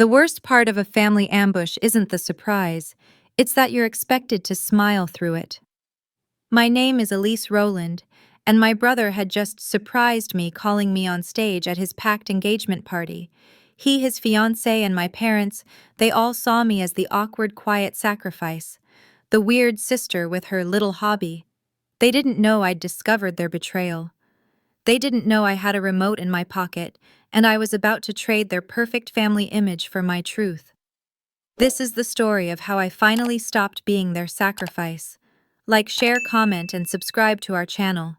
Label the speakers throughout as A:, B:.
A: The worst part of a family ambush isn't the surprise, it's that you're expected to smile through it. My name is Elise Rowland, and my brother had just surprised me calling me on stage at his packed engagement party. He, his fiancée, and my parents, they all saw me as the awkward, quiet sacrifice, the weird sister with her little hobby. They didn't know I'd discovered their betrayal. They didn't know I had a remote in my pocket, and I was about to trade their perfect family image for my truth. This is the story of how I finally stopped being their sacrifice. Like, share, comment, and subscribe to our channel.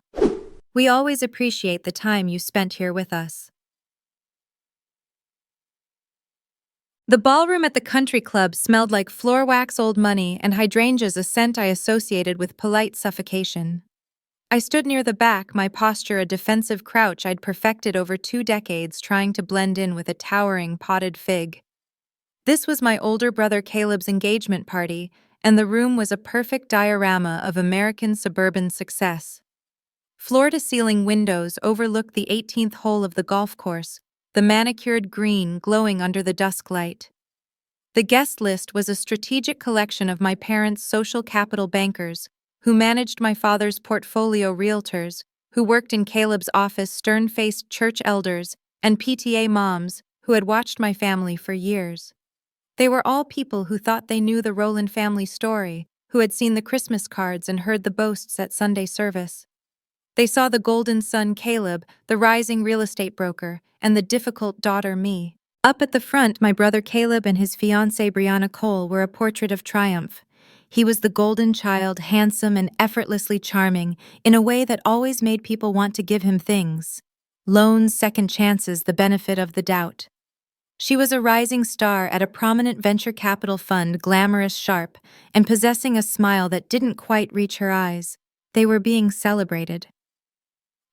A: We always appreciate the time you spent here with us. The ballroom at the country club smelled like floor wax, old money, and hydrangeas, a scent I associated with polite suffocation. I stood near the back, my posture a defensive crouch I'd perfected over 2 decades trying to blend in with a towering potted fig. This was my older brother Caleb's engagement party, and the room was a perfect diorama of American suburban success. Floor-to-ceiling windows overlooked the 18th hole of the golf course, the manicured green glowing under the dusk light. The guest list was a strategic collection of my parents' social capital bankers, who managed my father's portfolio, realtors, who worked in Caleb's office, stern-faced church elders, and PTA moms who had watched my family for years. They were all people who thought they knew the Rowland family story, who had seen the Christmas cards and heard the boasts at Sunday service. They saw the golden son Caleb, the rising real estate broker, and the difficult daughter me. Up at the front, my brother Caleb and his fiancée Brianna Cole were a portrait of triumph. He was the golden child, handsome and effortlessly charming, in a way that always made people want to give him things. Loans, second chances, the benefit of the doubt. She was a rising star at a prominent venture capital fund, glamorous, sharp, and possessing a smile that didn't quite reach her eyes. They were being celebrated.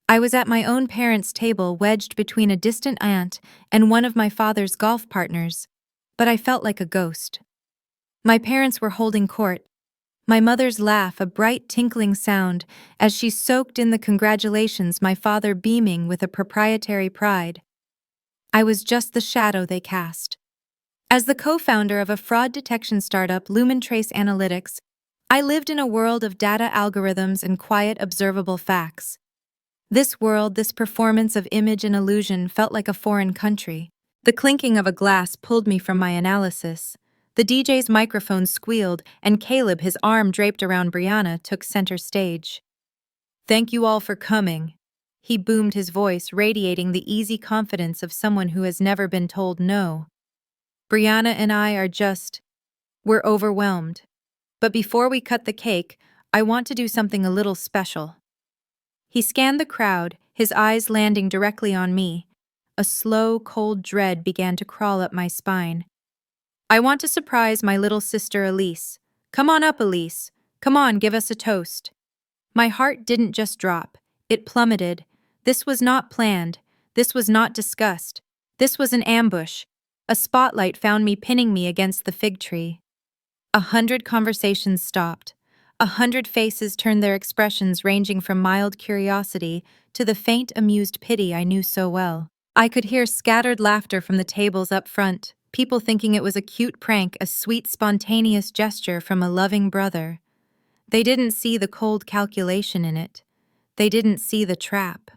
A: I was at my own parents' table, wedged between a distant aunt and one of my father's golf partners, but I felt like a ghost. My parents were holding court. My mother's laugh, a bright tinkling sound, as she soaked in the congratulations, my father beaming with a proprietary pride. I was just the shadow they cast. As the co-founder of a fraud detection startup, Lumentrace Analytics, I lived in a world of data algorithms and quiet, observable facts. This world, this performance of image and illusion, felt like a foreign country. The clinking of a glass pulled me from my analysis. The DJ's microphone squealed, and Caleb, his arm draped around Brianna, took center stage. "Thank you all for coming," he boomed, his voice radiating the easy confidence of someone who has never been told no. "Brianna and I we're overwhelmed. But before we cut the cake, I want to do something a little special." He scanned the crowd, his eyes landing directly on me. A slow, cold dread began to crawl up my spine. "I want to surprise my little sister Elise. Come on up, Elise. Come on, give us a toast." My heart didn't just drop, it plummeted. This was not planned. This was not discussed. This was an ambush. A spotlight found me, pinning me against the fig tree. 100 conversations stopped. 100 faces turned, their expressions ranging from mild curiosity to the faint, amused pity I knew so well. I could hear scattered laughter from the tables up front, people thinking it was a cute prank, a sweet, spontaneous gesture from a loving brother. They didn't see the cold calculation in it. They didn't see the trap.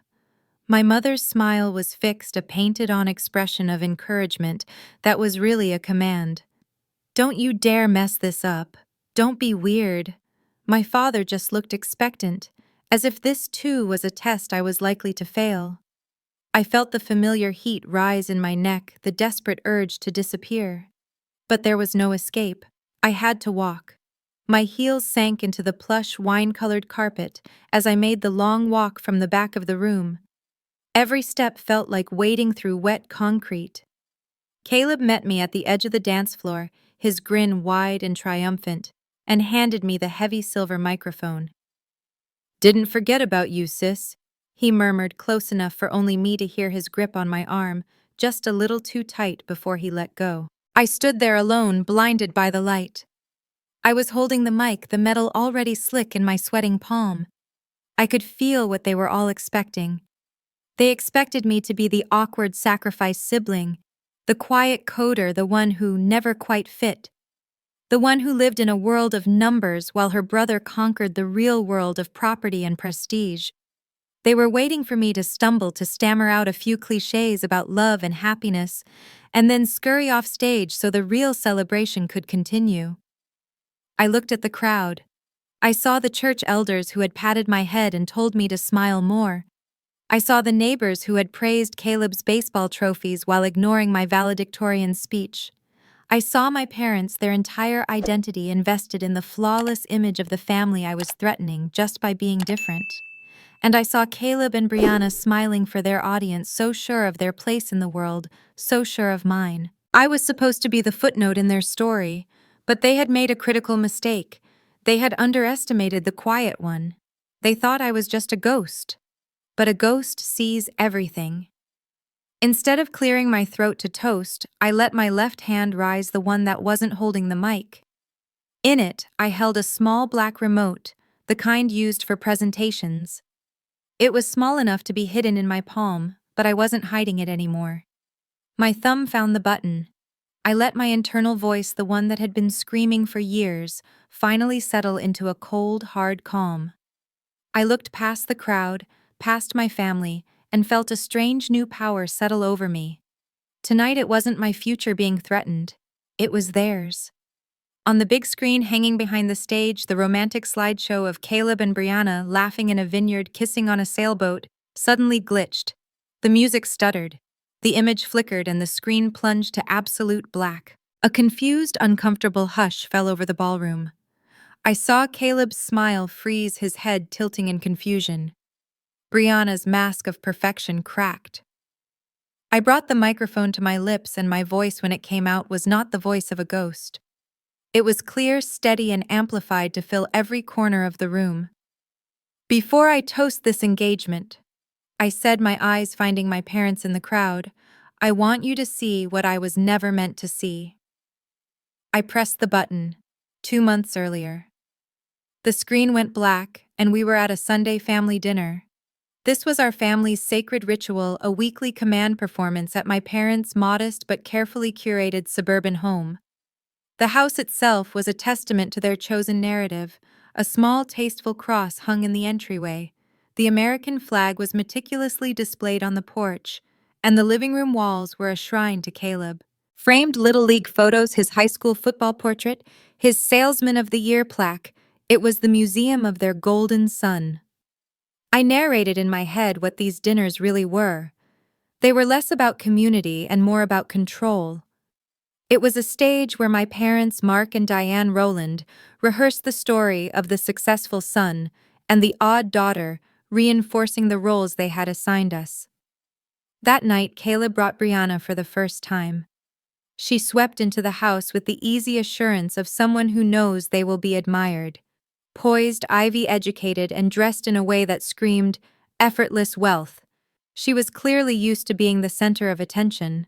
A: My mother's smile was fixed, a painted-on expression of encouragement that was really a command. "Don't you dare mess this up. Don't be weird." My father just looked expectant, as if this too was a test I was likely to fail. I felt the familiar heat rise in my neck, the desperate urge to disappear. But there was no escape. I had to walk. My heels sank into the plush, wine-colored carpet as I made the long walk from the back of the room. Every step felt like wading through wet concrete. Caleb met me at the edge of the dance floor, his grin wide and triumphant, and handed me the heavy silver microphone. "Didn't forget about you, sis," he murmured, close enough for only me to hear his grip on my arm, just a little too tight before he let go. I stood there alone, blinded by the light. I was holding the mic, the metal already slick in my sweating palm. I could feel what they were all expecting. They expected me to be the awkward sacrifice sibling, The quiet coder, the one who never quite fit. The one who lived in a world of numbers while her brother conquered the real world of property and prestige. They were waiting for me to stumble, to stammer out a few cliches about love and happiness, and then scurry off stage so the real celebration could continue. I looked at the crowd. I saw the church elders who had patted my head and told me to smile more. I saw the neighbors who had praised Caleb's baseball trophies while ignoring my valedictorian speech. I saw my parents, their entire identity invested in the flawless image of the family I was threatening just by being different. And I saw Caleb and Brianna smiling for their audience, so sure of their place in the world, so sure of mine. I was supposed to be the footnote in their story, but they had made a critical mistake. They had underestimated the quiet one. They thought I was just a ghost. But a ghost sees everything. Instead of clearing my throat to toast, I let my left hand rise, the one that wasn't holding the mic. In it, I held a small black remote, the kind used for presentations. It was small enough to be hidden in my palm, but I wasn't hiding it anymore. My thumb found the button. I let my internal voice, the one that had been screaming for years, finally settle into a cold, hard calm. I looked past the crowd, past my family, and felt a strange new power settle over me. Tonight it wasn't my future being threatened. It was theirs. On the big screen hanging behind the stage, the romantic slideshow of Caleb and Brianna laughing in a vineyard, kissing on a sailboat, suddenly glitched. The music stuttered. The image flickered and the screen plunged to absolute black. A confused, uncomfortable hush fell over the ballroom. I saw Caleb's smile freeze, his head tilting in confusion. Brianna's mask of perfection cracked. I brought the microphone to my lips, and my voice, when it came out, was not the voice of a ghost. It was clear, steady, and amplified to fill every corner of the room. "Before I toast this engagement," I said, my eyes finding my parents in the crowd, "I want you to see what I was never meant to see." I pressed the button. 2 months earlier. The screen went black, and we were at a Sunday family dinner. This was our family's sacred ritual, a weekly command performance at my parents' modest but carefully curated suburban home. The house itself was a testament to their chosen narrative. A small, tasteful cross hung in the entryway. The American flag was meticulously displayed on the porch, and the living room walls were a shrine to Caleb. Framed Little League photos, his high school football portrait, his Salesman of the Year plaque, it was the museum of their golden son. I narrated in my head what these dinners really were. They were less about community and more about control. It was a stage where my parents, Mark and Diane Rowland, rehearsed the story of the successful son and the odd daughter, reinforcing the roles they had assigned us. That night, Caleb brought Brianna for the first time. She swept into the house with the easy assurance of someone who knows they will be admired. Poised, Ivy-educated, and dressed in a way that screamed effortless wealth. She was clearly used to being the center of attention.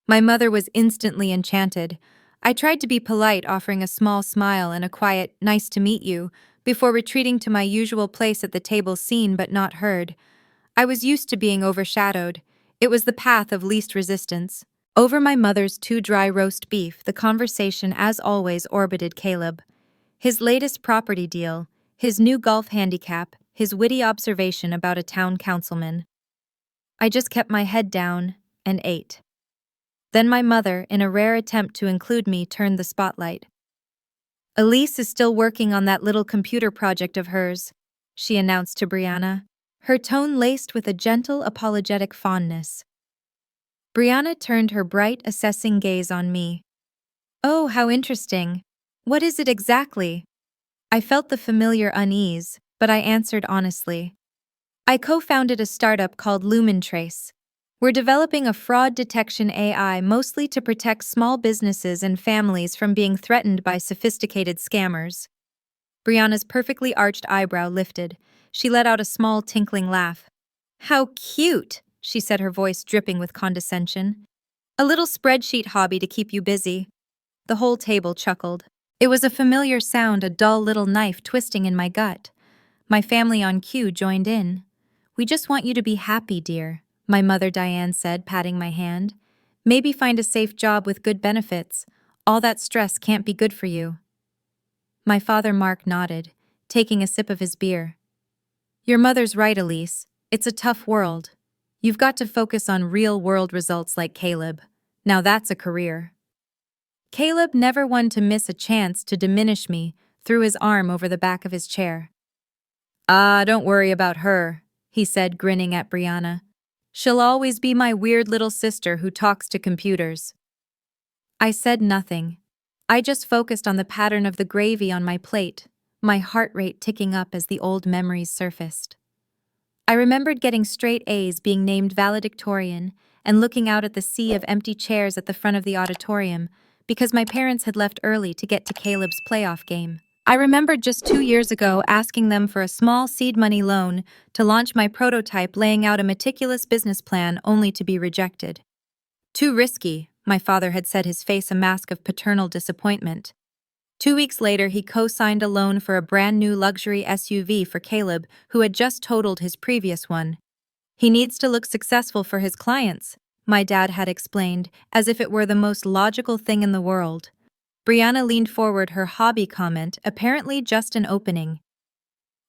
A: My mother was instantly enchanted. I tried to be polite, offering a small smile and a quiet, "nice to meet you," before retreating to my usual place at the table, seen but not heard. I was used to being overshadowed. It was the path of least resistance. Over my mother's too dry roast beef, the conversation, as always, orbited Caleb. His latest property deal, his new golf handicap, his witty observation about a town councilman. I just kept my head down and ate. Then my mother, in a rare attempt to include me, turned the spotlight. "Elise is still working on that little computer project of hers," she announced to Brianna, her tone laced with a gentle, apologetic fondness. Brianna turned her bright, assessing gaze on me. "Oh, how interesting. What is it exactly?" I felt the familiar unease, but I answered honestly. "I co-founded a startup called Lumentrace. We're developing a fraud detection AI mostly to protect small businesses and families from being threatened by sophisticated scammers." Brianna's perfectly arched eyebrow lifted. She let out a small, tinkling laugh. "How cute," she said, her voice dripping with condescension. "A little spreadsheet hobby to keep you busy." The whole table chuckled. It was a familiar sound, a dull little knife twisting in my gut. My family on cue joined in. "We just want you to be happy, dear," my mother Diane said, patting my hand. Maybe find a safe job with good benefits. All that stress can't be good for you. My father Mark nodded, taking a sip of his beer. Your mother's right, Elise. It's a tough world. You've got to focus on real-world results like Caleb. Now that's a career. Caleb, never one to miss a chance to diminish me, threw his arm over the back of his chair. Ah, don't worry about her, he said, grinning at Brianna. She'll always be my weird little sister who talks to computers. I said nothing. I just focused on the pattern of the gravy on my plate, my heart rate ticking up as the old memories surfaced. I remembered getting straight A's, being named valedictorian, and looking out at the sea of empty chairs at the front of the auditorium because my parents had left early to get to Caleb's playoff game. I remembered just 2 years ago asking them for a small seed money loan to launch my prototype, laying out a meticulous business plan only to be rejected. Too risky, my father had said, his face a mask of paternal disappointment. 2 weeks later, he co-signed a loan for a brand new luxury SUV for Caleb, who had just totaled his previous one. He needs to look successful for his clients, my dad had explained, as if it were the most logical thing in the world. Brianna leaned forward, her hobby comment apparently just an opening.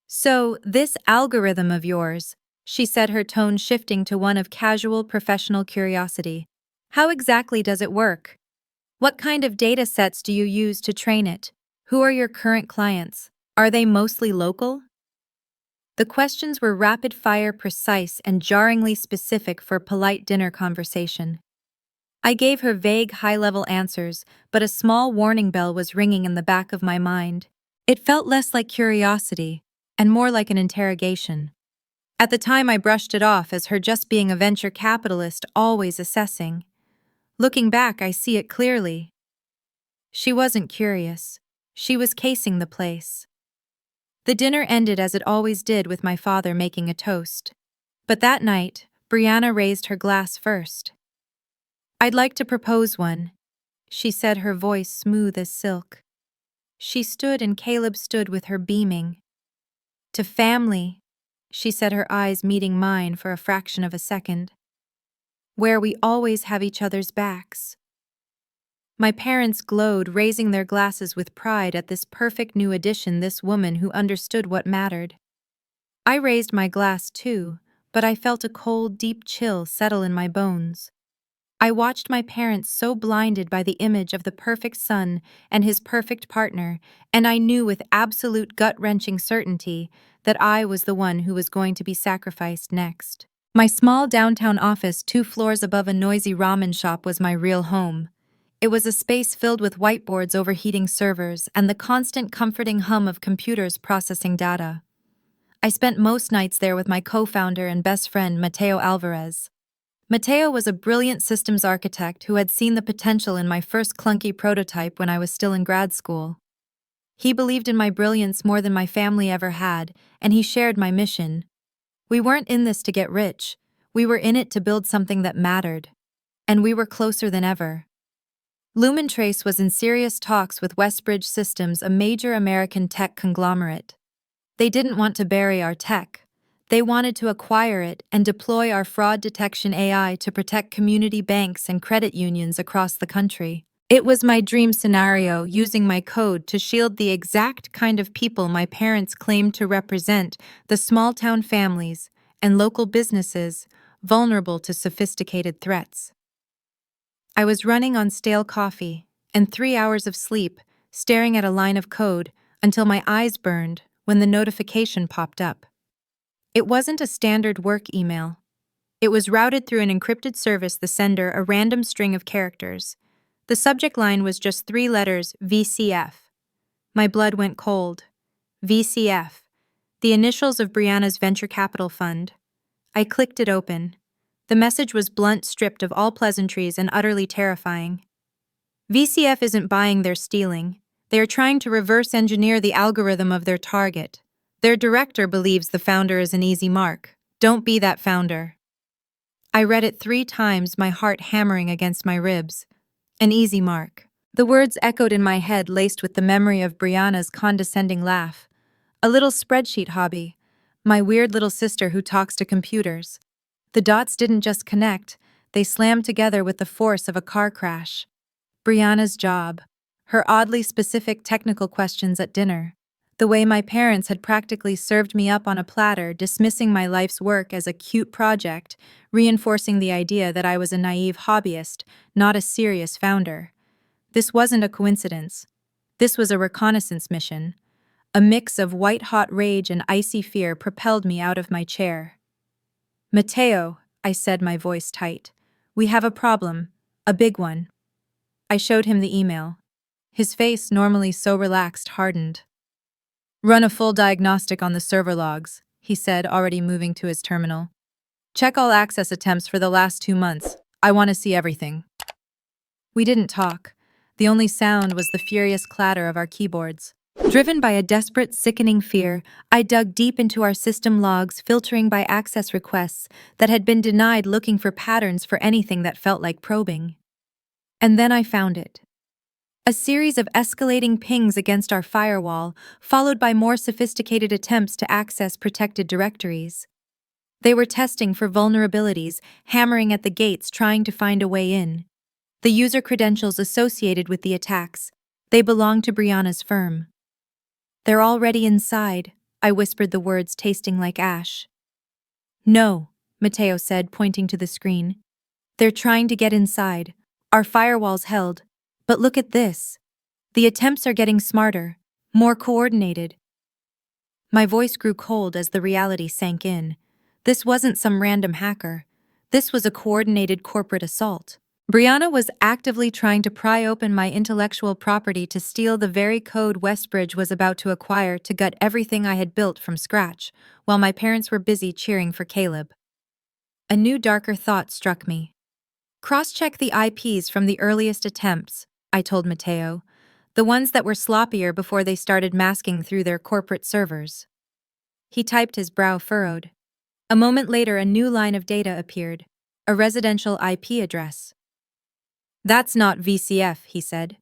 A: So, this algorithm of yours, she said, her tone shifting to one of casual professional curiosity. How exactly does it work? What kind of data sets do you use to train it? Who are your current clients? Are they mostly local? The questions were rapid-fire, precise, and jarringly specific for polite dinner conversation. I gave her vague, high-level answers, but a small warning bell was ringing in the back of my mind. It felt less like curiosity, and more like an interrogation. At the time, I brushed it off as her just being a venture capitalist, always assessing. Looking back, I see it clearly. She wasn't curious. She was casing the place. The dinner ended as it always did, with my father making a toast. But that night, Brianna raised her glass first. I'd like to propose one, she said, her voice smooth as silk. She stood and Caleb stood with her, beaming. To family, she said, her eyes meeting mine for a fraction of a second. Where we always have each other's backs. My parents glowed, raising their glasses with pride at this perfect new addition, this woman who understood what mattered. I raised my glass too, but I felt a cold, deep chill settle in my bones. I watched my parents so blinded by the image of the perfect son and his perfect partner, and I knew with absolute gut-wrenching certainty that I was the one who was going to be sacrificed next. My small downtown office 2 floors above a noisy ramen shop was my real home. It was a space filled with whiteboards, overheating servers, and the constant comforting hum of computers processing data. I spent most nights there with my co-founder and best friend, Mateo Alvarez. Mateo was a brilliant systems architect who had seen the potential in my first clunky prototype when I was still in grad school. He believed in my brilliance more than my family ever had, and he shared my mission. We weren't in this to get rich. We were in it to build something that mattered. And we were closer than ever. Lumentrace was in serious talks with Westbridge Systems, a major American tech conglomerate. They didn't want to bury our tech. They wanted to acquire it and deploy our fraud detection AI to protect community banks and credit unions across the country. It was my dream scenario, using my code to shield the exact kind of people my parents claimed to represent, the small-town families and local businesses vulnerable to sophisticated threats. I was running on stale coffee and 3 hours of sleep, staring at a line of code until my eyes burned when the notification popped up. It wasn't a standard work email. It was routed through an encrypted service, the sender a random string of characters. The subject line was just 3 letters, VCF. My blood went cold. VCF, the initials of Brianna's venture capital fund. I clicked it open. The message was blunt, stripped of all pleasantries, and utterly terrifying. VCF isn't buying, they're stealing. They are trying to reverse engineer the algorithm of their target. Their director believes the founder is an easy mark. Don't be that founder. I read it 3 times, my heart hammering against my ribs. An easy mark. The words echoed in my head, laced with the memory of Brianna's condescending laugh. A little spreadsheet hobby. My weird little sister who talks to computers. The dots didn't just connect, They slammed together with the force of a car crash. Brianna's job. Her oddly specific technical questions at dinner. The way my parents had practically served me up on a platter, dismissing my life's work as a cute project, reinforcing the idea that I was a naive hobbyist, not a serious founder. This wasn't a coincidence. This was a reconnaissance mission. A mix of white-hot rage and icy fear propelled me out of my chair. "Matteo," I said, my voice tight. "We have a problem. A big one." I showed him the email. His face, normally so relaxed, hardened. "Run a full diagnostic on the server logs," he said, already moving to his terminal. "Check all access attempts for the last 2 months. I want to see everything." We didn't talk. The only sound was the furious clatter of our keyboards. Driven by a desperate, sickening fear, I dug deep into our system logs, filtering by access requests that had been denied, looking for patterns for anything that felt like probing. And then I found it. A series of escalating pings against our firewall, followed by more sophisticated attempts to access protected directories. They were testing for vulnerabilities, hammering at the gates, trying to find a way in. The user credentials associated with the attacks, they belonged to Brianna's firm. "They're already inside," I whispered, the words tasting like ash. "No," Matteo said, pointing to the screen. "They're trying to get inside. Our firewall's held. But look at this. The attempts are getting smarter, more coordinated." My voice grew cold as the reality sank in. This wasn't some random hacker. This was a coordinated corporate assault. Brianna was actively trying to pry open my intellectual property to steal the very code Westbridge was about to acquire, to gut everything I had built from scratch, while my parents were busy cheering for Caleb. A new, darker thought struck me. "Cross-check the IPs from the earliest attempts," I told Matteo, "the ones that were sloppier before they started masking through their corporate servers." He typed, his brow furrowed. A moment later, a new line of data appeared, a residential IP address. "That's not VCF," he said.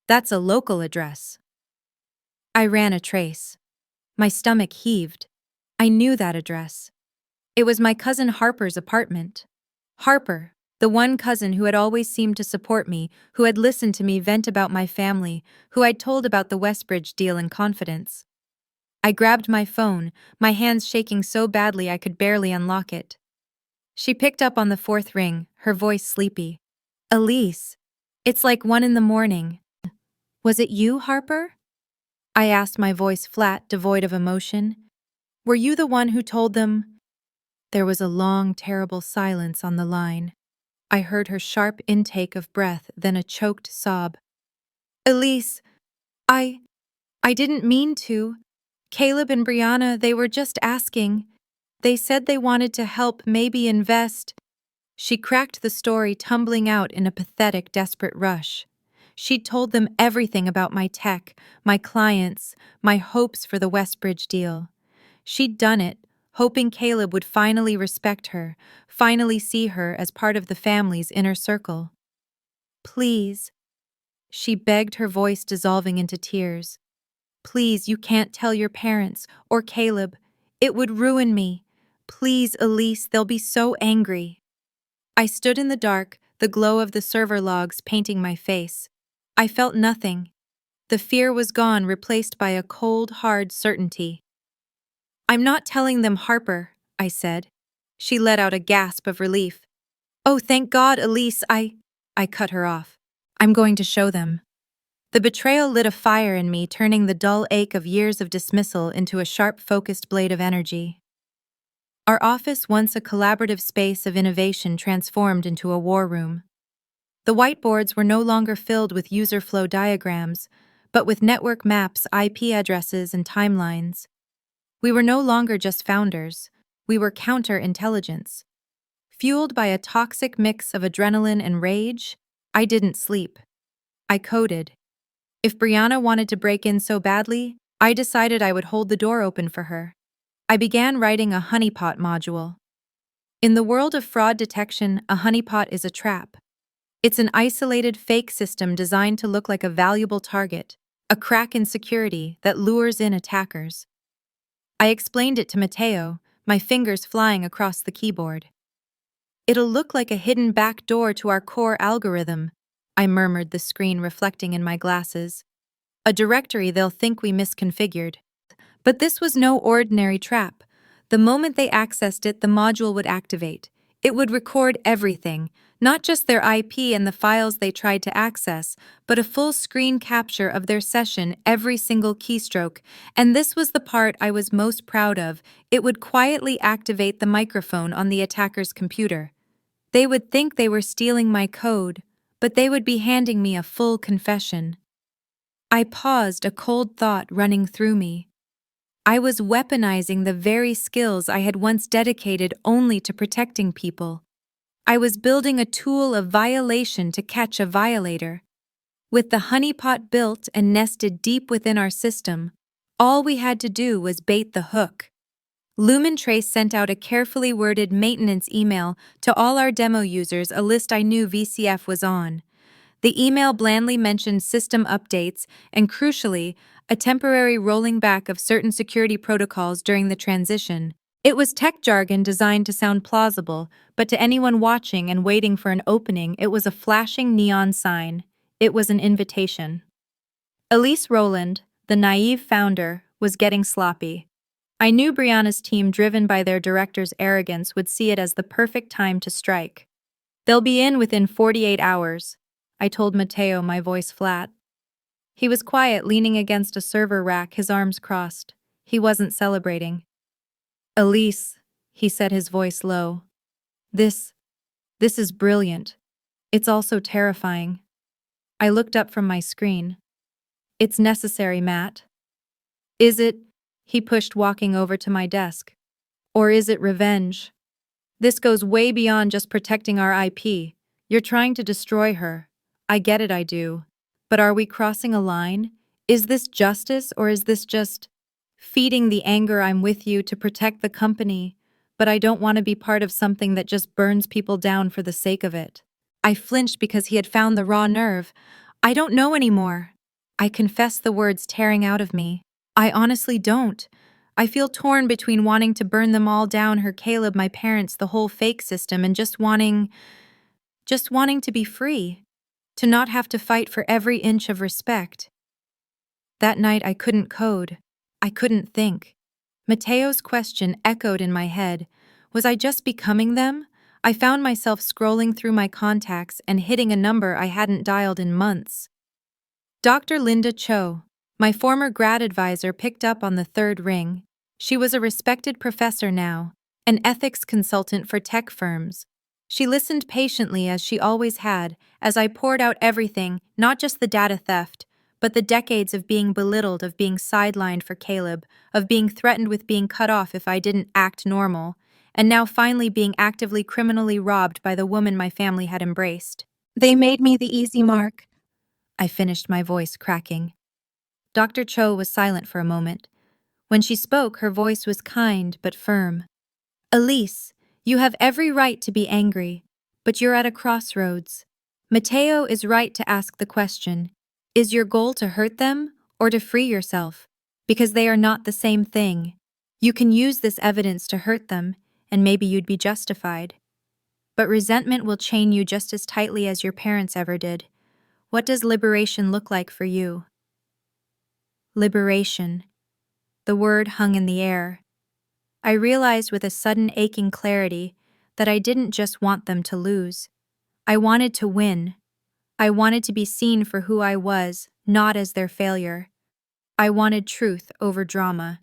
A: "That's a local address." I ran a trace. My stomach heaved. I knew that address. It was my cousin Harper's apartment. Harper, the one cousin who had always seemed to support me, who had listened to me vent about my family, who I'd told about the Westbridge deal in confidence. I grabbed my phone, my hands shaking so badly I could barely unlock it. She picked up on the 4th ring, her voice sleepy. "Elise, it's like 1 in the morning. Was it you, Harper?" I asked, my voice flat, devoid of emotion. "Were you the one who told them?" There was a long, terrible silence on the line. I heard her sharp intake of breath, then a choked sob. "Elise, I didn't mean to. Caleb and Brianna, they were just asking. They said they wanted to help, maybe invest." She cracked the story, tumbling out in a pathetic, desperate rush. She'd told them everything about my tech, my clients, my hopes for the Westbridge deal. She'd done it, hoping Caleb would finally respect her, finally see her as part of the family's inner circle. "Please," she begged, her voice dissolving into tears. "Please, you can't tell your parents, or Caleb. It would ruin me. Please, Elise, they'll be so angry." I stood in the dark, the glow of the server logs painting my face. I felt nothing. The fear was gone, replaced by a cold, hard certainty. "I'm not telling them, Harper," I said. She let out a gasp of relief. "Oh, thank God, Elise, I cut her off. "I'm going to show them." The betrayal lit a fire in me, turning the dull ache of years of dismissal into a sharp, focused blade of energy. Our office, once a collaborative space of innovation, transformed into a war room. The whiteboards were no longer filled with user flow diagrams, but with network maps, IP addresses, and timelines. We were no longer just founders. We were counterintelligence. Fueled by a toxic mix of adrenaline and rage, I didn't sleep. I coded. If Brianna wanted to break in so badly, I decided I would hold the door open for her. I began writing a honeypot module. In the world of fraud detection, a honeypot is a trap. It's an isolated fake system designed to look like a valuable target, a crack in security that lures in attackers. I explained it to Matteo, my fingers flying across the keyboard. It'll look like a hidden back door to our core algorithm, I murmured, the screen reflecting in my glasses. A directory they'll think we misconfigured. But this was no ordinary trap. The moment they accessed it, the module would activate. It would record everything, not just their IP and the files they tried to access, but a full screen capture of their session, every single keystroke. And this was the part I was most proud of. It would quietly activate the microphone on the attacker's computer. They would think they were stealing my code, but they would be handing me a full confession. I paused, a cold thought running through me. I was weaponizing the very skills I had once dedicated only to protecting people. I was building a tool of violation to catch a violator. With the honeypot built and nested deep within our system, all we had to do was bait the hook. LumenTrace sent out a carefully worded maintenance email to all our demo users, a list I knew VCF was on. The email blandly mentioned system updates and, crucially, a temporary rolling back of certain security protocols during the transition. It was tech jargon designed to sound plausible, but to anyone watching and waiting for an opening, it was a flashing neon sign. It was an invitation. Elise Rowland, the naive founder, was getting sloppy. I knew Brianna's team, driven by their director's arrogance, would see it as the perfect time to strike. They'll be in within 48 hours. I told Matteo, my voice flat. He was quiet, leaning against a server rack, his arms crossed. He wasn't celebrating. Elise, he said, his voice low. This is brilliant. It's also terrifying. I looked up from my screen. It's necessary, Matt. Is it? He pushed, walking over to my desk. Or is it revenge? This goes way beyond just protecting our IP. You're trying to destroy her. I get it, I do. But are we crossing a line? Is this justice, or is this just feeding the anger? I'm with you to protect the company, but I don't want to be part of something that just burns people down for the sake of it. I flinched because he had found the raw nerve. I don't know anymore. I confessed, the words tearing out of me. I honestly don't. I feel torn between wanting to burn them all down, her, Caleb, my parents, the whole fake system, and just wanting to be free. To not have to fight for every inch of respect. That night I couldn't code. I couldn't think. Matteo's question echoed in my head. Was I just becoming them? I found myself scrolling through my contacts and hitting a number I hadn't dialed in months. Dr. Linda Cho, my former grad advisor, picked up on the third ring. She was a respected professor now, an ethics consultant for tech firms. She listened patiently, as she always had, as I poured out everything, not just the data theft, but the decades of being belittled, of being sidelined for Caleb, of being threatened with being cut off if I didn't act normal, and now finally being actively criminally robbed by the woman my family had embraced. They made me the easy mark, I finished, my voice cracking. Dr. Cho was silent for a moment. When she spoke, her voice was kind but firm. Elise, you have every right to be angry, but you're at a crossroads. Matteo is right to ask the question, is your goal to hurt them or to free yourself? Because they are not the same thing. You can use this evidence to hurt them, and maybe you'd be justified. But resentment will chain you just as tightly as your parents ever did. What does liberation look like for you? Liberation. The word hung in the air. I realized with a sudden aching clarity that I didn't just want them to lose. I wanted to win. I wanted to be seen for who I was, not as their failure. I wanted truth over drama.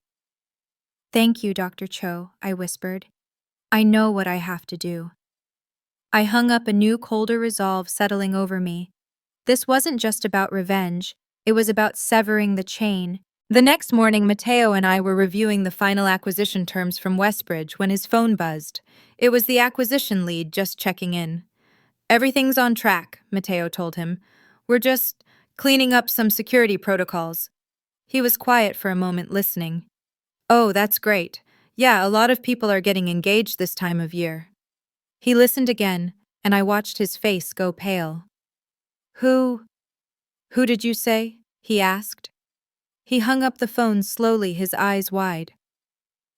A: Thank you, Dr. Cho, I whispered. I know what I have to do. I hung up, a new, colder resolve settling over me. This wasn't just about revenge. It was about severing the chain. The next morning, Matteo and I were reviewing the final acquisition terms from Westbridge when his phone buzzed. It was the acquisition lead, just checking in. Everything's on track, Matteo told him. We're just cleaning up some security protocols. He was quiet for a moment, listening. Oh, that's great. Yeah, a lot of people are getting engaged this time of year. He listened again, and I watched his face go pale. Who did you say? He asked. He hung up the phone slowly, his eyes wide.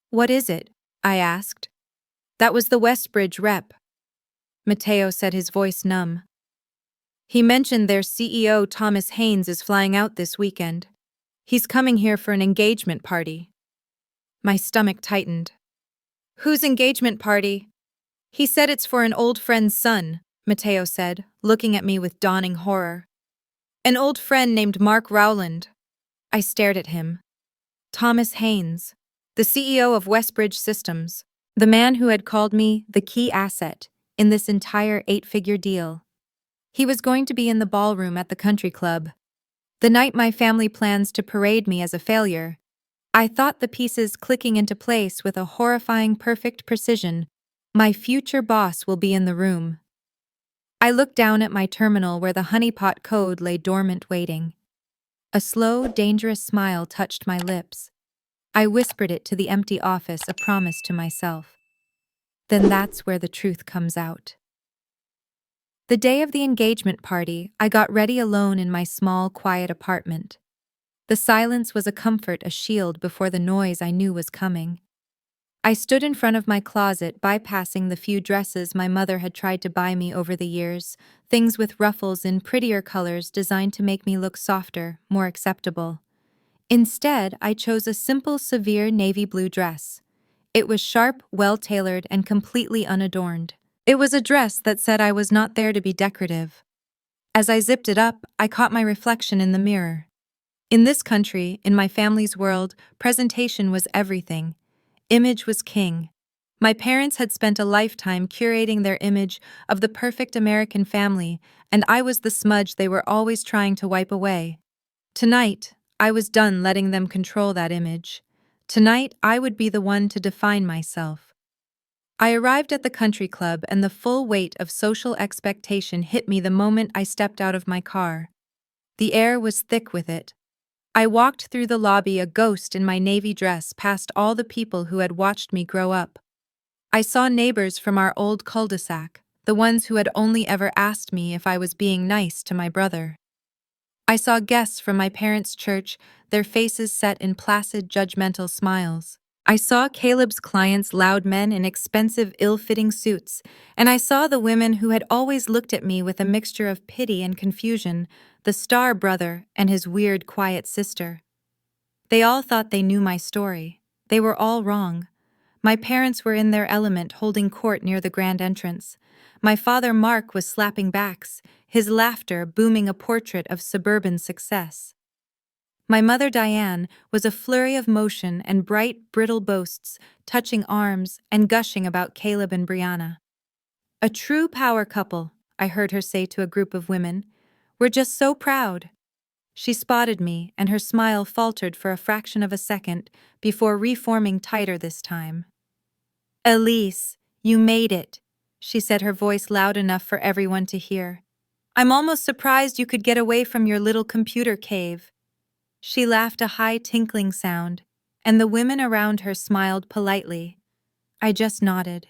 A: What is it? I asked. That was the Westbridge rep. Mateo said, his voice numb. He mentioned their CEO Thomas Haynes is flying out this weekend. He's coming here for an engagement party. My stomach tightened. Whose engagement party? He said it's for an old friend's son, Mateo said, looking at me with dawning horror. An old friend named Mark Rowland. I stared at him. Thomas Haynes, the CEO of Westbridge Systems, the man who had called me the key asset in this entire 8-figure deal. He was going to be in the ballroom at the country club. The night my family plans to parade me as a failure. I thought the pieces clicking into place with a horrifying perfect precision. My future boss will be in the room. I looked down at my terminal where the honeypot code lay dormant waiting. A slow, dangerous smile touched my lips. I whispered it to the empty office, a promise to myself. Then that's where the truth comes out. The day of the engagement party, I got ready alone in my small, quiet apartment. The silence was a comfort, a shield before the noise I knew was coming. I stood in front of my closet, bypassing the few dresses my mother had tried to buy me over the years, things with ruffles in prettier colors designed to make me look softer, more acceptable. Instead, I chose a simple, severe navy blue dress. It was sharp, well-tailored, and completely unadorned. It was a dress that said I was not there to be decorative. As I zipped it up, I caught my reflection in the mirror. In this country, in my family's world, presentation was everything. Image was king. My parents had spent a lifetime curating their image of the perfect American family, and I was the smudge they were always trying to wipe away. Tonight, I was done letting them control that image. Tonight, I would be the one to define myself. I arrived at the country club, and the full weight of social expectation hit me the moment I stepped out of my car. The air was thick with it. I walked through the lobby, a ghost in my navy dress, past all the people who had watched me grow up. I saw neighbors from our old cul-de-sac, the ones who had only ever asked me if I was being nice to my brother. I saw guests from my parents' church, their faces set in placid, judgmental smiles. I saw Caleb's clients, loud men in expensive, ill-fitting suits, and I saw the women who had always looked at me with a mixture of pity and confusion, the star brother and his weird, quiet sister. They all thought they knew my story. They were all wrong. My parents were in their element, holding court near the grand entrance. My father, Mark, was slapping backs, his laughter booming a portrait of suburban success. My mother, Diane, was a flurry of motion and bright, brittle boasts, touching arms and gushing about Caleb and Brianna. A true power couple, I heard her say to a group of women. We're just so proud. She spotted me, and her smile faltered for a fraction of a second before reforming tighter this time. Elise, you made it, she said, her voice loud enough for everyone to hear. I'm almost surprised you could get away from your little computer cave. She laughed, a high tinkling sound, and the women around her smiled politely. I just nodded.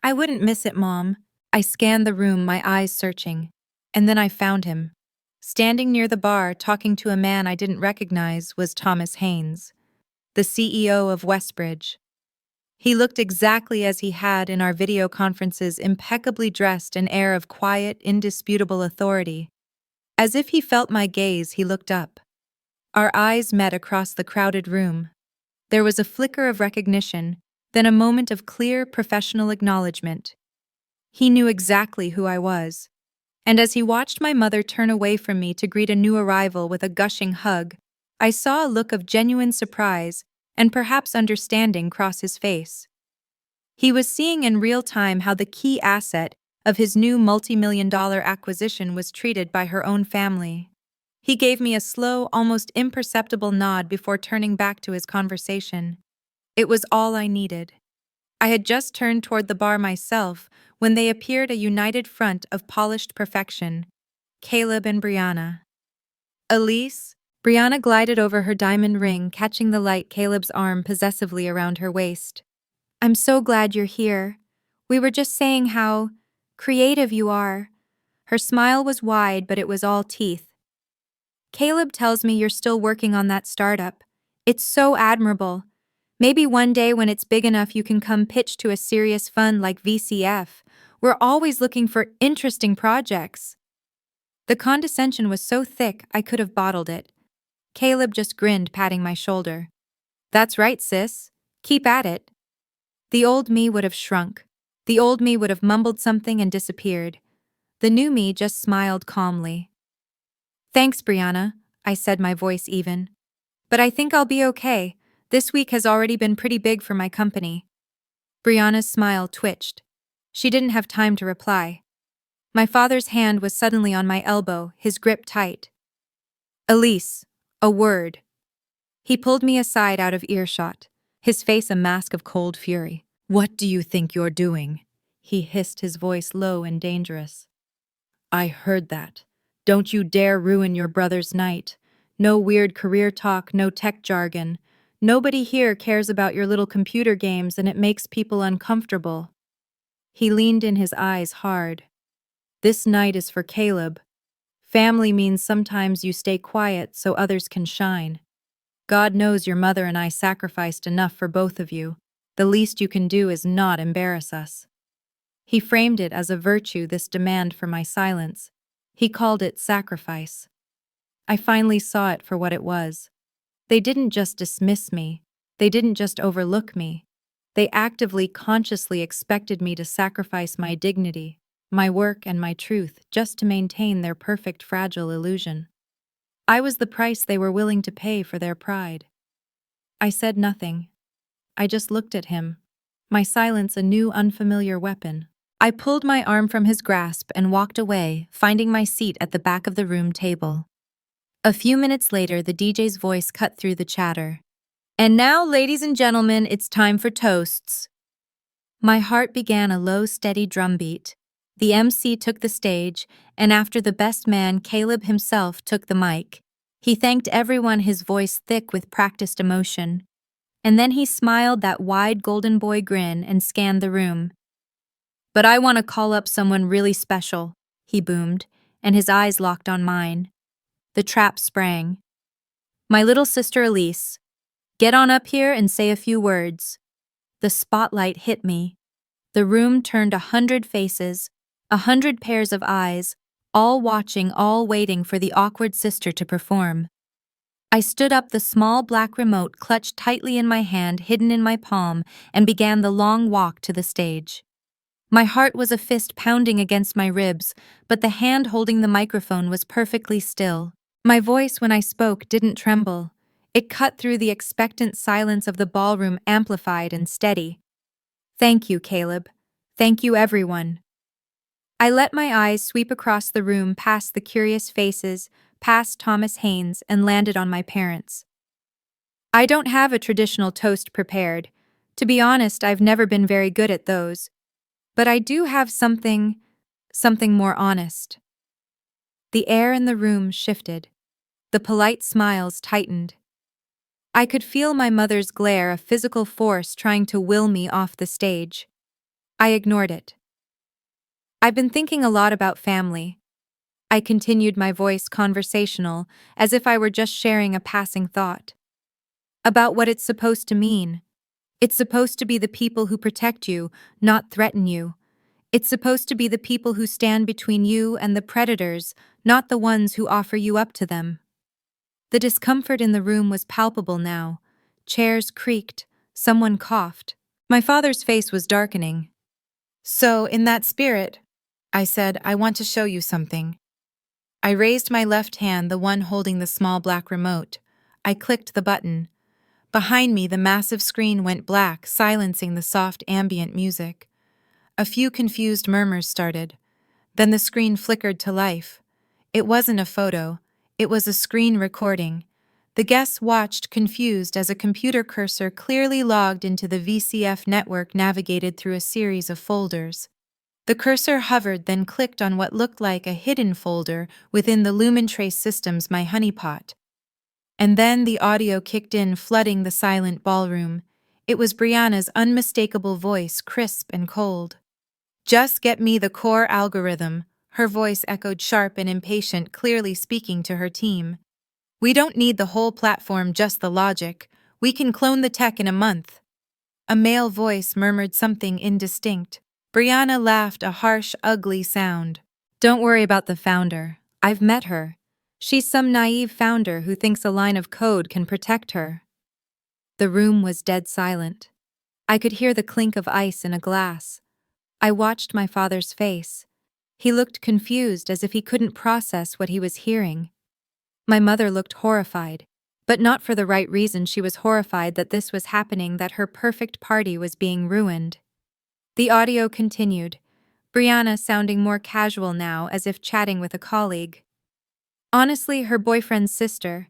A: I wouldn't miss it, Mom. I scanned the room, my eyes searching, and then I found him. Standing near the bar, talking to a man I didn't recognize, was Thomas Haynes, the CEO of Westbridge. He looked exactly as he had in our video conferences, impeccably dressed, an air of quiet, indisputable authority. As if he felt my gaze, he looked up. Our eyes met across the crowded room. There was a flicker of recognition, then a moment of clear, professional acknowledgement. He knew exactly who I was. And as he watched my mother turn away from me to greet a new arrival with a gushing hug, I saw a look of genuine surprise and perhaps understanding cross his face. He was seeing in real time how the key asset of his new multi-million-dollar acquisition was treated by her own family. He gave me a slow, almost imperceptible nod before turning back to his conversation. It was all I needed. I had just turned toward the bar myself when they appeared, a united front of polished perfection. Caleb and Brianna. Elise? Brianna glided over her diamond ring, catching the light, Caleb's arm possessively around her waist. I'm so glad you're here. We were just saying how creative you are. Her smile was wide, but it was all teeth. Caleb tells me you're still working on that startup. It's so admirable. Maybe one day when it's big enough you can come pitch to a serious fund like VCF, We're always looking for interesting projects. The condescension was so thick I could have bottled it. Caleb just grinned, patting my shoulder. That's right, sis. Keep at it. The old me would have shrunk. The old me would have mumbled something and disappeared. The new me just smiled calmly. Thanks, Brianna, I said, my voice even. But I think I'll be okay. This week has already been pretty big for my company. Brianna's smile twitched. She didn't have time to reply. My father's hand was suddenly on my elbow, his grip tight. Elise, a word. He pulled me aside out of earshot, his face a mask of cold fury. What do you think you're doing? He hissed, his voice low and dangerous. I heard that. Don't you dare ruin your brother's night. No weird career talk, no tech jargon. Nobody here cares about your little computer games and it makes people uncomfortable. He leaned in, his eyes hard. This night is for Caleb. Family means sometimes you stay quiet so others can shine. God knows your mother and I sacrificed enough for both of you. The least you can do is not embarrass us. He framed it as a virtue, this demand for my silence. He called it sacrifice. I finally saw it for what it was. They didn't just dismiss me. They didn't just overlook me. They actively, consciously expected me to sacrifice my dignity, my work, and my truth just to maintain their perfect, fragile illusion. I was the price they were willing to pay for their pride. I said nothing. I just looked at him, my silence a new, unfamiliar weapon. I pulled my arm from his grasp and walked away, finding my seat at the back of the room table. A few minutes later, the DJ's voice cut through the chatter. And now, ladies and gentlemen, it's time for toasts. My heart began a low, steady drumbeat. The MC took the stage, and after the best man, Caleb himself, took the mic. He thanked everyone, his voice thick with practiced emotion. And then he smiled that wide golden boy grin and scanned the room. But I want to call up someone really special, he boomed, and his eyes locked on mine. The trap sprang. My little sister Elise, get on up here and say a few words. The spotlight hit me. The room turned 100 faces, 100 pairs of eyes, all watching, all waiting for the awkward sister to perform. I stood up, the small black remote clutched tightly in my hand, hidden in my palm, and began the long walk to the stage. My heart was a fist pounding against my ribs, but the hand holding the microphone was perfectly still. My voice, when I spoke, didn't tremble. It cut through the expectant silence of the ballroom, amplified and steady. Thank you, Caleb. Thank you, everyone. I let my eyes sweep across the room, past the curious faces, past Thomas Haynes, and landed on my parents. I don't have a traditional toast prepared. To be honest, I've never been very good at those. But I do have something more honest. The air in the room shifted. The polite smiles tightened. I could feel my mother's glare, a physical force trying to will me off the stage. I ignored it. I've been thinking a lot about family. I continued, my voice conversational, as if I were just sharing a passing thought. About what it's supposed to mean. It's supposed to be the people who protect you, not threaten you. It's supposed to be the people who stand between you and the predators, not the ones who offer you up to them. The discomfort in the room was palpable now. Chairs creaked. Someone coughed. My father's face was darkening. So, in that spirit, I said, I want to show you something. I raised my left hand, the one holding the small black remote. I clicked the button. Behind me, the massive screen went black, silencing the soft ambient music. A few confused murmurs started. Then the screen flickered to life. It wasn't a photo. It was a screen recording. The guests watched, confused, as a computer cursor clearly logged into the VCF network navigated through a series of folders. The cursor hovered, then clicked on what looked like a hidden folder within the Lumentrace Systems My Honeypot. And then the audio kicked in, flooding the silent ballroom. It was Brianna's unmistakable voice, crisp and cold. Just get me the core algorithm. Her voice echoed sharp and impatient, clearly speaking to her team. We don't need the whole platform, just the logic. We can clone the tech in a month. A male voice murmured something indistinct. Brianna laughed a harsh, ugly sound. Don't worry about the founder. I've met her. She's some naive founder who thinks a line of code can protect her. The room was dead silent. I could hear the clink of ice in a glass. I watched my father's face. He looked confused, as if he couldn't process what he was hearing. My mother looked horrified, but not for the right reason. She was horrified that this was happening, that her perfect party was being ruined. The audio continued, Brianna sounding more casual now, as if chatting with a colleague. Honestly, her boyfriend's sister.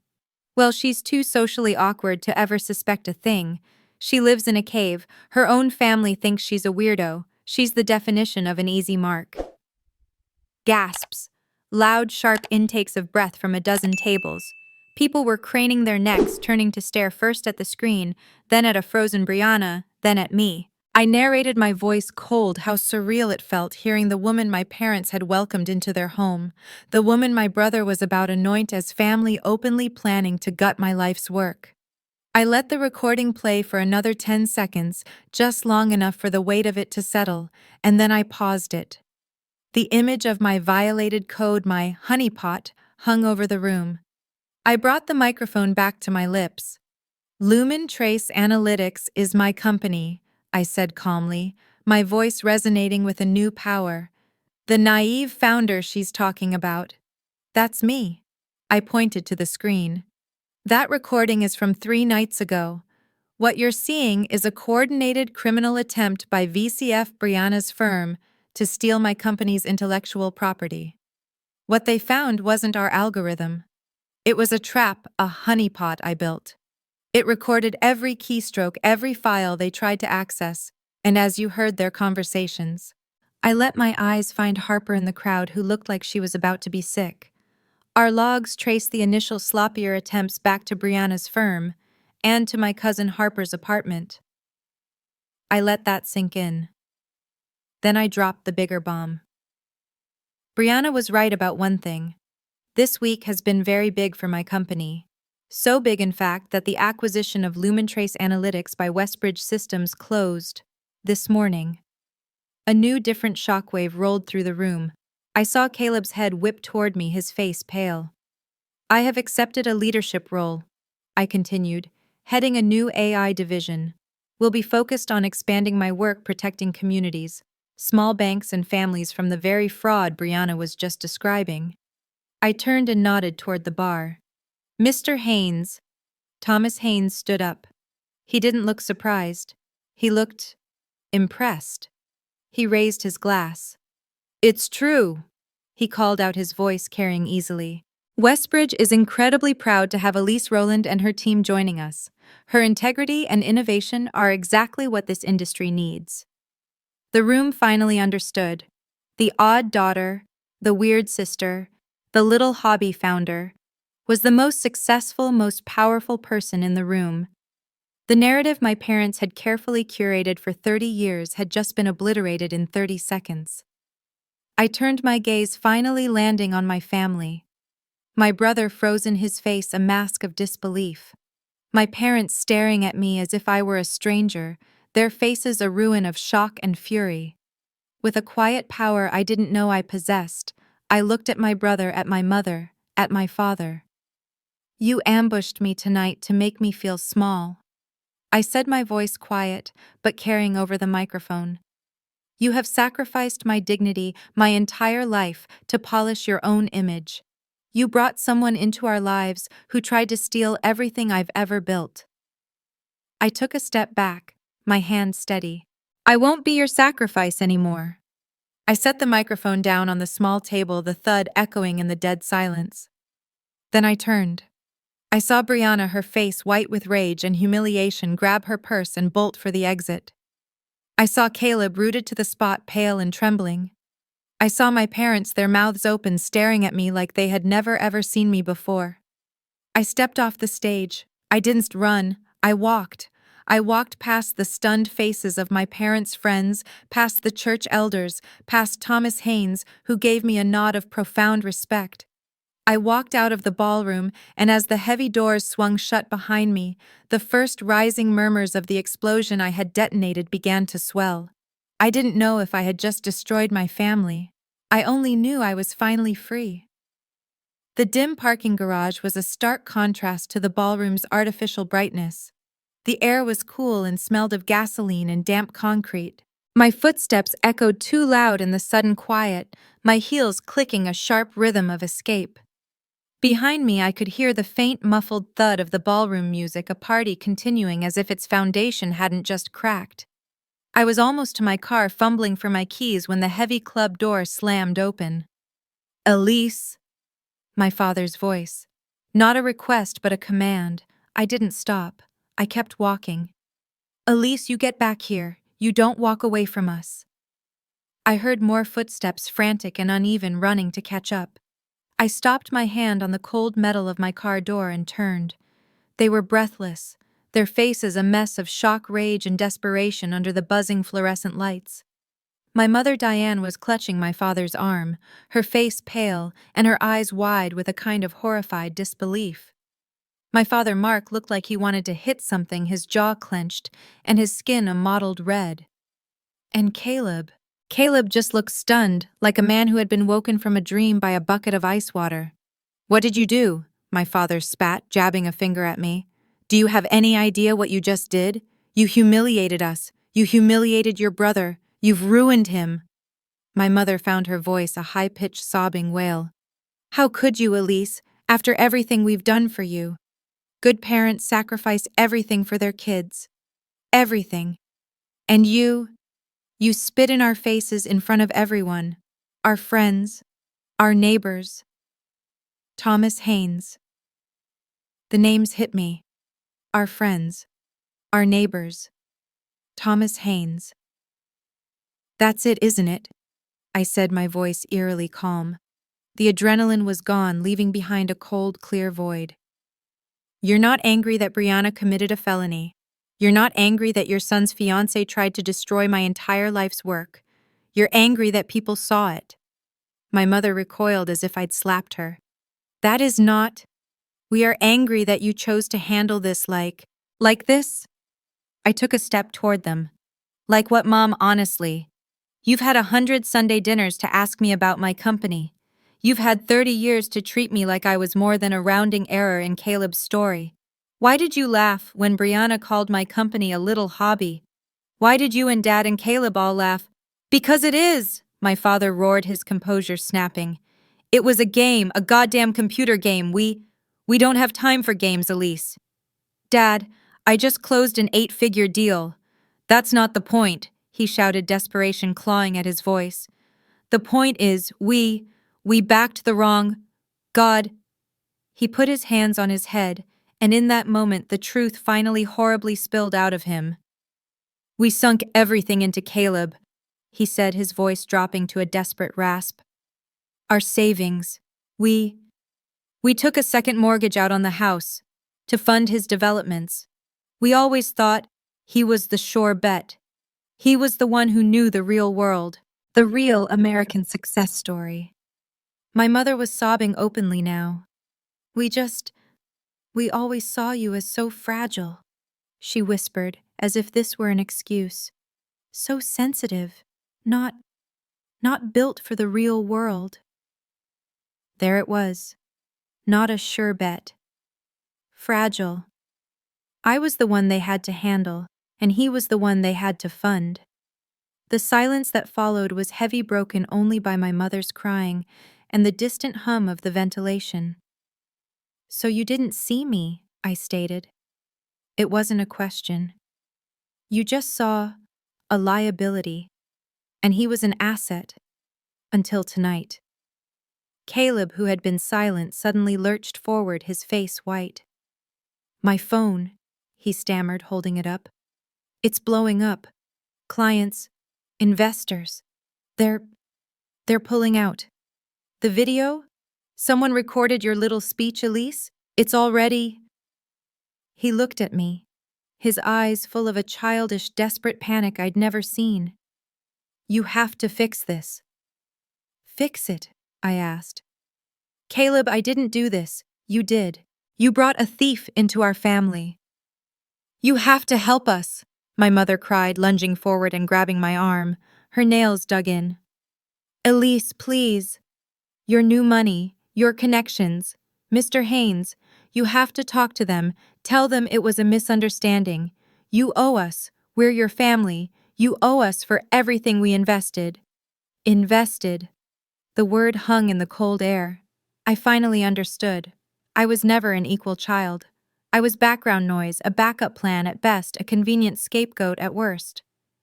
A: Well, she's too socially awkward to ever suspect a thing. She lives in a cave. Her own family thinks she's a weirdo. She's the definition of an easy mark. Gasps. Loud, sharp intakes of breath from a dozen tables. People were craning their necks, turning to stare first at the screen, then at a frozen Brianna, then at me. I narrated, my voice cold, how surreal it felt hearing the woman my parents had welcomed into their home, the woman my brother was about to anoint as family, openly planning to gut my life's work. I let the recording play for another 10 seconds, just long enough for the weight of it to settle, and then I paused it. The image of my violated code, my honeypot, hung over the room. I brought the microphone back to my lips. Lumen Trace Analytics is my company, I said calmly, my voice resonating with a new power. The naive founder she's talking about. That's me. I pointed to the screen. That recording is from 3 nights ago. What you're seeing is a coordinated criminal attempt by VCF Brianna's firm to steal my company's intellectual property. What they found wasn't our algorithm. It was a trap, a honeypot I built. It recorded every keystroke, every file they tried to access, and as you heard their conversations. I let my eyes find Harper in the crowd, who looked like she was about to be sick. Our logs traced the initial sloppier attempts back to Brianna's firm and to my cousin Harper's apartment. I let that sink in. Then I dropped the bigger bomb. Brianna was right about one thing. This week has been very big for my company. So big, in fact, that the acquisition of Lumentrace Analytics by Westbridge Systems closed this morning. A new, different shockwave rolled through the room. I saw Caleb's head whip toward me, his face pale. I have accepted a leadership role, I continued, heading a new AI division. We'll be focused on expanding my work protecting communities, small banks and families from the very fraud Brianna was just describing. I turned and nodded toward the bar. Mr. Haynes. Thomas Haynes stood up. He didn't look surprised. He looked impressed. He raised his glass. It's true, he called out, his voice carrying easily. Westbridge is incredibly proud to have Elise Rowland and her team joining us. Her integrity and innovation are exactly what this industry needs. The room finally understood. The odd daughter, the weird sister, the little hobby founder, was the most successful, most powerful person in the room. The narrative my parents had carefully curated for 30 years had just been obliterated in 30 seconds. I turned, my gaze finally landing on my family. My brother frozen, his face a mask of disbelief. My parents staring at me as if I were a stranger, their faces a ruin of shock and fury. With a quiet power I didn't know I possessed, I looked at my brother, at my mother, at my father. You ambushed me tonight to make me feel small. I said, my voice quiet, but carrying over the microphone. You have sacrificed my dignity, my entire life, to polish your own image. You brought someone into our lives who tried to steal everything I've ever built. I took a step back, my hand steady. I won't be your sacrifice anymore. I set the microphone down on the small table, the thud echoing in the dead silence. Then I turned. I saw Brianna, her face white with rage and humiliation, grab her purse and bolt for the exit. I saw Caleb rooted to the spot, pale and trembling. I saw my parents, their mouths open, staring at me like they had never ever seen me before. I stepped off the stage. I didn't run. I walked. I walked past the stunned faces of my parents' friends, past the church elders, past Thomas Haynes, who gave me a nod of profound respect. I walked out of the ballroom, and as the heavy doors swung shut behind me, the first rising murmurs of the explosion I had detonated began to swell. I didn't know if I had just destroyed my family. I only knew I was finally free. The dim parking garage was a stark contrast to the ballroom's artificial brightness. The air was cool and smelled of gasoline and damp concrete. My footsteps echoed too loud in the sudden quiet, my heels clicking a sharp rhythm of escape. Behind me, I could hear the faint, muffled thud of the ballroom music, a party continuing as if its foundation hadn't just cracked. I was almost to my car, fumbling for my keys, when the heavy club door slammed open. "Elise," my father's voice. Not a request, but a command. I didn't stop. I kept walking. "Elise, you get back here. You don't walk away from us." I heard more footsteps, frantic and uneven, running to catch up. I stopped my hand on the cold metal of my car door and turned. They were breathless, their faces a mess of shock, rage, and desperation under the buzzing fluorescent lights. My mother Diane was clutching my father's arm, her face pale and her eyes wide with a kind of horrified disbelief. My father Mark looked like he wanted to hit something, his jaw clenched and his skin a mottled red. And Caleb just looked stunned, like a man who had been woken from a dream by a bucket of ice water. "What did you do?" my father spat, jabbing a finger at me. "Do you have any idea what you just did? You humiliated us. You humiliated your brother. You've ruined him." My mother found her voice a high-pitched sobbing wail. "How could you, Elise, after everything we've done for you? Good parents sacrifice everything for their kids. Everything. And you spit in our faces in front of everyone. Our friends. Our neighbors." Thomas Haynes. The names hit me. Our friends. Our neighbors. Thomas Haynes. "That's it, isn't it?" I said, my voice eerily calm. The adrenaline was gone, leaving behind a cold, clear void. "You're not angry that Brianna committed a felony. You're not angry that your son's fiancée tried to destroy my entire life's work. You're angry that people saw it." My mother recoiled as if I'd slapped her. "That is not. We are angry that you chose to handle this like this." I took a step toward them. "Like what, Mom, honestly? You've had 100 Sunday dinners to ask me about my company. You've had 30 years to treat me like I was more than a rounding error in Caleb's story. Why did you laugh when Brianna called my company a little hobby? Why did you and Dad and Caleb all laugh?" "Because it is," my father roared, his composure snapping. "It was a game, a goddamn computer game. We don't have time for games, Elise. Dad, I just closed an 8-figure deal. That's not the point," he shouted, desperation clawing at his voice. "The point is, we backed the wrong God." He put his hands on his head, and in that moment the truth finally horribly spilled out of him. "We sunk everything into Caleb," he said, his voice dropping to a desperate rasp. "Our savings. We took a second mortgage out on the house to fund his developments. We always thought he was the sure bet. He was the one who knew the real world, the real American success story." My mother was sobbing openly now. We always saw you as so fragile," she whispered, as if this were an excuse. "So sensitive, not built for the real world." There it was. Not a sure bet. Fragile. I was the one they had to handle, and he was the one they had to fund. The silence that followed was heavy, broken only by my mother's crying and the distant hum of the ventilation. "So you didn't see me," I stated. It wasn't a question. "You just saw a liability, and he was an asset. Until tonight." Caleb, who had been silent, suddenly lurched forward, his face white. "My phone," he stammered, holding it up. "It's blowing up. Clients, investors. They're pulling out. The video? Someone recorded your little speech, Elise? It's already—" He looked at me, his eyes full of a childish, desperate panic I'd never seen. "You have to fix this." "Fix it?" I asked. "Caleb, I didn't do this. You did. You brought a thief into our family. You have to help us," my mother cried, lunging forward and grabbing my arm. her nails dug in. Elise, please. Your new money, your connections. Mr. Haynes, you have to talk to them. Tell them it was a misunderstanding. You owe us. We're your family. You owe us for everything we invested. Invested. The word hung in the cold air. I finally understood. I was never an equal child. I was background noise, a backup plan at best, a convenient scapegoat at worst.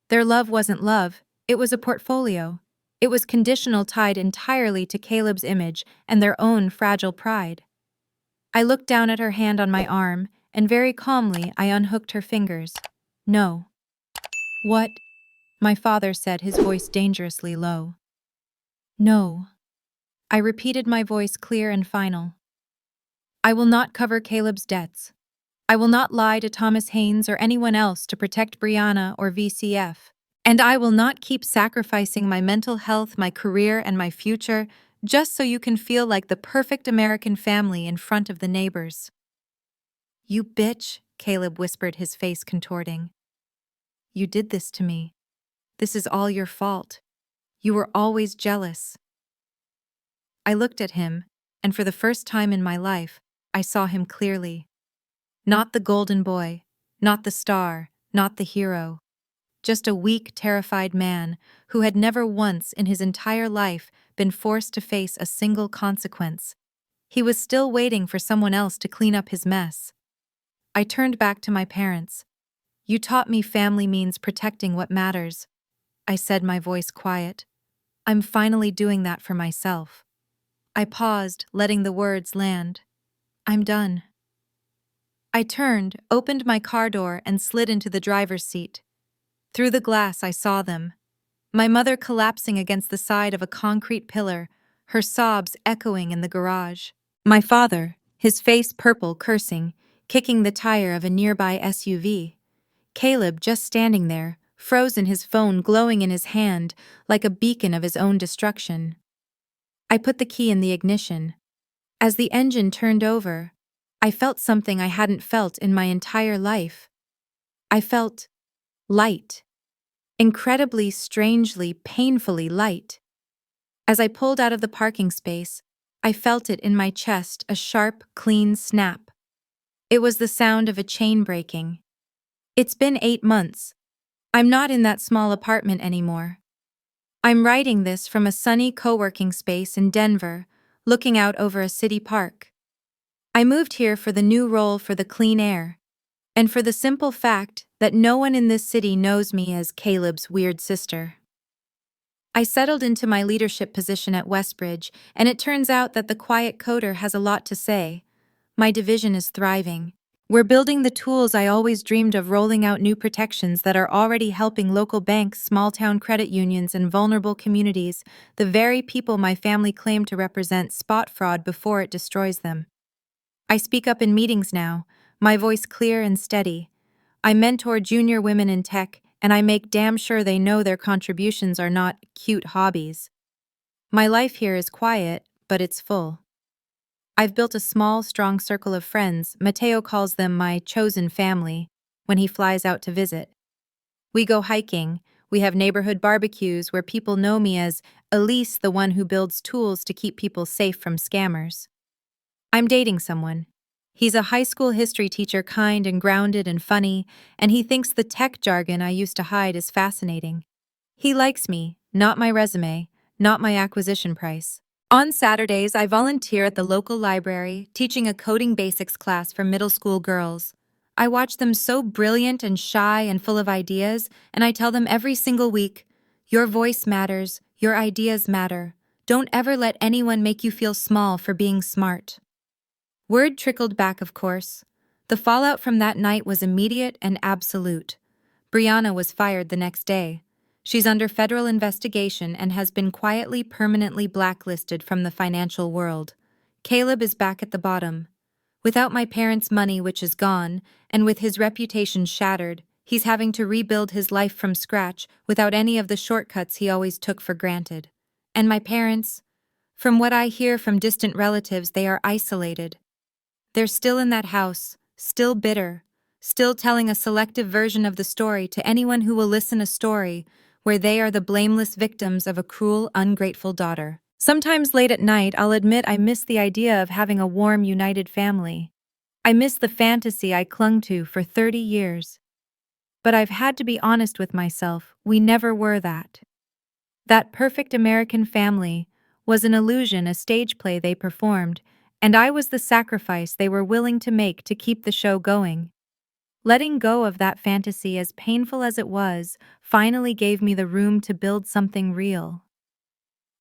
A: Their love wasn't love, it was a portfolio. It was conditional, tied entirely to Caleb's image and their own fragile pride. I looked down at her hand on my arm, and very calmly I unhooked her fingers. No. What? My father said, his voice dangerously low. No. I repeated, my voice clear and final. I will not cover Caleb's debts. I will not lie to Thomas Haynes or anyone else to protect Brianna or VCF. And I will not keep sacrificing my mental health, my career, and my future just so you can feel like the perfect American family in front of the neighbors. You bitch, Caleb whispered, his face contorting. You did this to me. This is all your fault. You were always jealous. I looked at him, and for the first time in my life, I saw him clearly. Not the golden boy, not the star, not the hero. Just a weak, terrified man who had never once in his entire life been forced to face a single consequence. He was still waiting for someone else to clean up his mess. I turned back to my parents. You taught me family means protecting what matters. I said, my voice quiet. I'm finally doing that for myself. I paused, letting the words land. I'm done. I turned, opened my car door, and slid into the driver's seat. Through the glass I saw them. My mother collapsing against the side of a concrete pillar, her sobs echoing in the garage. My father, his face purple, cursing, kicking the tire of a nearby SUV. Caleb just standing there, frozen, his phone glowing in his hand like a beacon of his own destruction. I put the key in the ignition. As the engine turned over, I felt something I hadn't felt in my entire life. I felt light. Incredibly, strangely, painfully light. As I pulled out of the parking space, I felt it in my chest, a sharp, clean snap. It was the sound of a chain breaking. It's been 8 months. I'm not in that small apartment anymore. I'm writing this from a sunny co-working space in Denver, looking out over a city park. I moved here for the new role, for the clean air, and for the simple fact that no one in this city knows me as Caleb's weird sister. I settled into my leadership position at Westbridge, and it turns out that the quiet coder has a lot to say. My division is thriving. We're building the tools I always dreamed of, rolling out new protections that are already helping local banks, small-town credit unions, and vulnerable communities, the very people my family claimed to represent, spot fraud before it destroys them. I speak up in meetings now, my voice clear and steady. I mentor junior women in tech, and I make damn sure they know their contributions are not cute hobbies. My life here is quiet, but it's full. I've built a small, strong circle of friends. Mateo calls them my chosen family when he flies out to visit. We go hiking, we have neighborhood barbecues where people know me as Elise, the one who builds tools to keep people safe from scammers. I'm dating someone. He's a high school history teacher, kind and grounded and funny, and he thinks the tech jargon I used to hide is fascinating. He likes me, not my resume, not my acquisition price. On Saturdays, I volunteer at the local library, teaching a coding basics class for middle school girls. I watch them, so brilliant and shy and full of ideas, and I tell them every single week, your voice matters, your ideas matter. Don't ever let anyone make you feel small for being smart. Word trickled back, of course. The fallout from that night was immediate and absolute. Brianna was fired the next day. She's under federal investigation and has been quietly, permanently blacklisted from the financial world. Caleb is back at the bottom. Without my parents' money, which is gone, and with his reputation shattered, he's having to rebuild his life from scratch without any of the shortcuts he always took for granted. And my parents? From what I hear from distant relatives, they are isolated. They're still in that house, still bitter, still telling a selective version of the story to anyone who will listen, a story where they are the blameless victims of a cruel, ungrateful daughter. Sometimes late at night, I'll admit I miss the idea of having a warm, united family. I miss the fantasy I clung to for 30 years. But I've had to be honest with myself, we never were that. That perfect American family was an illusion, a stage play they performed, and I was the sacrifice they were willing to make to keep the show going. Letting go of that fantasy, as painful as it was, finally gave me the room to build something real.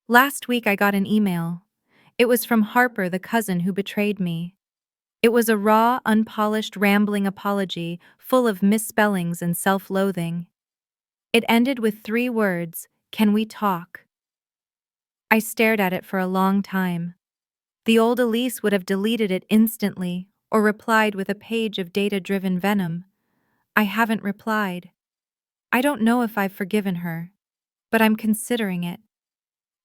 A: Last week I got an email. It was from Harper, the cousin who betrayed me. It was a raw, unpolished, rambling apology, full of misspellings and self-loathing. It ended with 3 words, "Can we talk?" I stared at it for a long time. The old Elise would have deleted it instantly, or replied with a page of data-driven venom. I haven't replied. I don't know if I've forgiven her, but I'm considering it.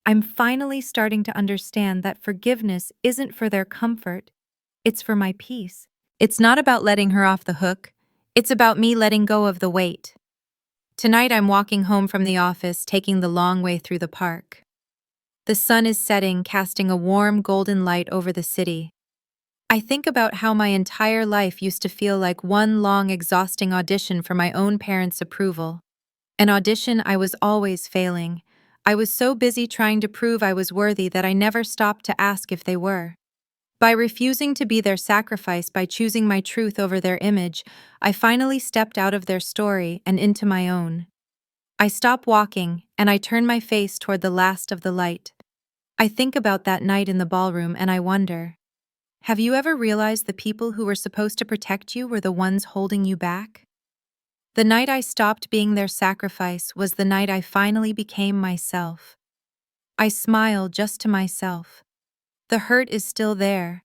A: I'm finally starting to understand that forgiveness isn't for their comfort, it's for my peace. It's not about letting her off the hook, it's about me letting go of the weight. Tonight I'm walking home from the office, taking the long way through the park. The sun is setting, casting a warm golden light over the city. I think about how my entire life used to feel like one long, exhausting audition for my own parents' approval. An audition I was always failing. I was so busy trying to prove I was worthy that I never stopped to ask if they were. By refusing to be their sacrifice, by choosing my truth over their image, I finally stepped out of their story and into my own. I stop walking, and I turn my face toward the last of the light. I think about that night in the ballroom and I wonder, have you ever realized the people who were supposed to protect you were the ones holding you back? The night I stopped being their sacrifice was the night I finally became myself. I smile just to myself. The hurt is still there.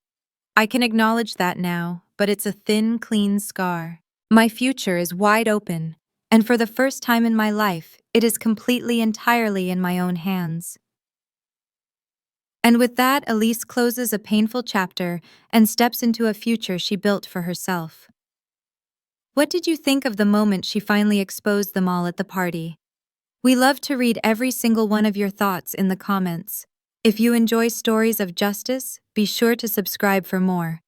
A: I can acknowledge that now, but it's a thin, clean scar. My future is wide open, and for the first time in my life, it is completely, entirely in my own hands. And with that, Elise closes a painful chapter and steps into a future she built for herself. What did you think of the moment she finally exposed them all at the party? We love to read every single one of your thoughts in the comments. If you enjoy stories of justice, be sure to subscribe for more.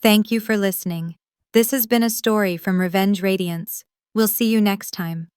A: Thank you for listening. This has been a story from Radiance. We'll see you next time.